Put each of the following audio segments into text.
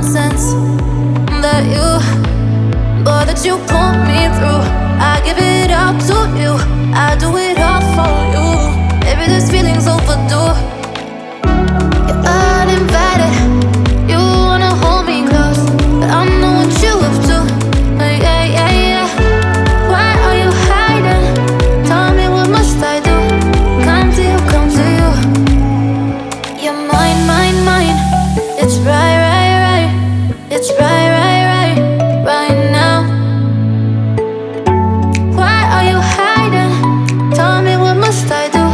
nonsense that you, boy, that you put me through. I give it up to you, I do it all for you. Maybe this feeling's overdue. You're uninvited, you wanna hold me close, but I know what you have to. Yeah, yeah, yeah. Why are you hiding? Tell me, what must I do? Come to you, come to you. You're mine, mine, mine. It's right, right, right. It's right, right, right, right now. Why are you hiding? Tell me, what must I do?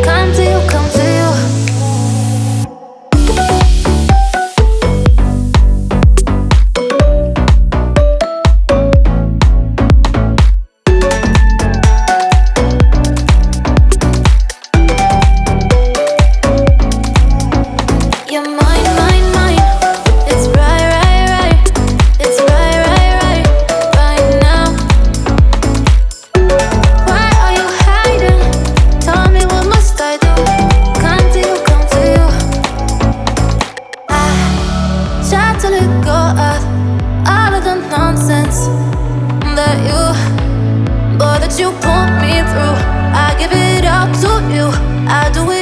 Come to you, come to you. You're mine, mine, mine. It's right, right, right. It's right, right, right, right now. Why are you hiding? Tell me, what must I do? Come to you, come to you. I try to let go of all of the nonsense that you, boy, that you put me through. I give it up to you, I do it